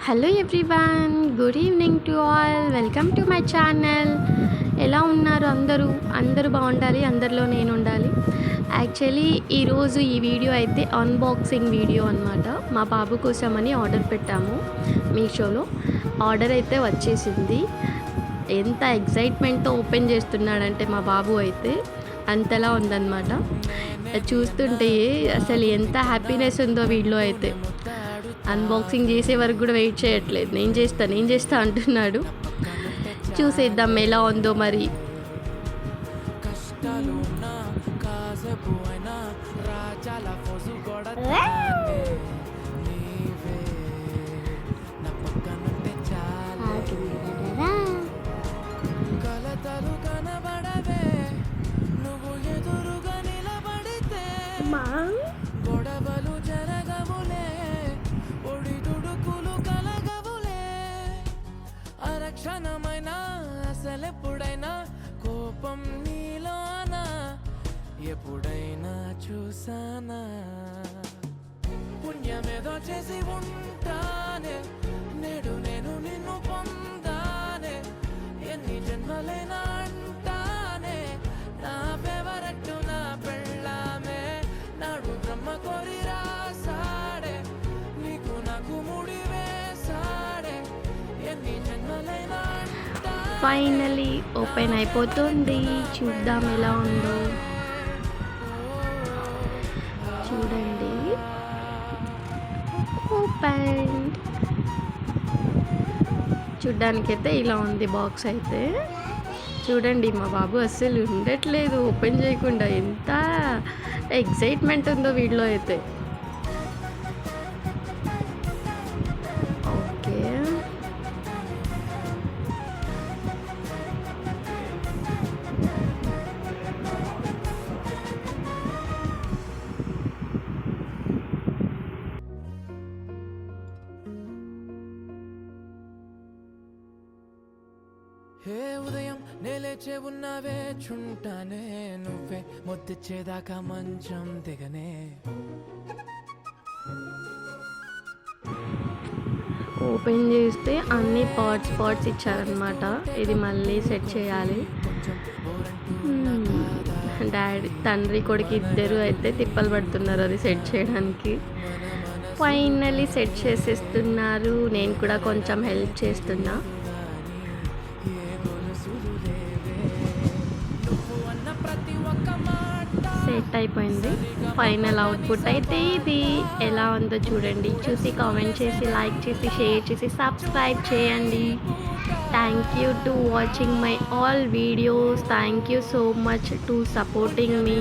Hello everyone, good evening to all. Welcome to my channel. ఎలా ఉన్నారు అందరూ? అందరూ బాగుండాలి, అందరిలో నేను ఉండాలి. యాక్చువల్లీ ఈరోజు ఈ వీడియో అయితే అన్బాక్సింగ్ వీడియో అనమాట. మా బాబు కోసమని ఆర్డర్ పెట్టాము మీషోలో. ఆర్డర్ అయితే వచ్చేసింది. ఎంత ఎగ్జైట్మెంట్తో ఓపెన్ చేస్తున్నాడంటే మా బాబు అయితే అంతలా ఉందన్నమాట. చూస్తుంటే అసలు ఎంత హ్యాపీనెస్ ఉందో వీడిలో అయితే. అన్బాక్సింగ్ చేసే వరకు కూడా వెయిట్ చేయట్లేదు. నేను చేస్తా అంటున్నాడు. చూసేద్దాం ఎలా ఉందో మరి. గొడవలు జరగవులే, ఒడి దుడుకులు కలగవులే, అరక్షణమైన అసలెప్పుడైనా కోపం నీలోనా ఎప్పుడైనా చూసానా? పుణ్యమేదో చేసి ఉంటానే, నేడు నేను నిన్ను పొందానే, ఎన్ని జన్మలైనా అంటానే నా ఫేవరెట్ నా పెళ్ళామే, నాడు బ్రహ్మ కోరి రాసాడే, నీకు నాకు ముడి వేసాడే, ఎన్ని జన్మలైనా ఫైనలీ ఓపెన్ అయిపోతుంది. చూద్దాం ఎలా ఉందో. చూడండి, ఓపెన్. చూడ్డానికైతే ఇలా ఉంది బాక్స్ అయితే. చూడండి, మా బాబు అస్సలు ఉండట్లేదు ఓపెన్ చేయకుండా. ఎంత ఎగ్జైట్మెంట్ ఉందో వీడిలో అయితే. ఓకే, హే ఉదయం నేలేచే ఉన్నవే చుంటానే, నువ్వే ముద్దిచ్చేదాకా మంచం దిగనే. ఓపెన్ చేస్తే అన్ని పార్ట్స్ ఇచ్చారనమాట. ఇది మళ్ళీ సెట్ చేయాలి. తండ్రి కొడుకు ఇద్దరు అయితే తిప్పలు పడుతున్నారు అది సెట్ చేయడానికి. ఫైనల్లీ సెట్ చేసేస్తున్నారు. నేను కూడా కొంచెం హెల్ప్ చేస్తున్నా. సెట్ అయిపోయింది. ఫైనల్ అవుట్పుట్ అయితే ఇది. ఎలా ఉందో చూడండి. చూసి కామెంట్ చేసి, లైక్ చేసి, షేర్ చేసి, సబ్స్క్రైబ్ చేయండి. Thank you to watching my all videos. Thank you so much to supporting me.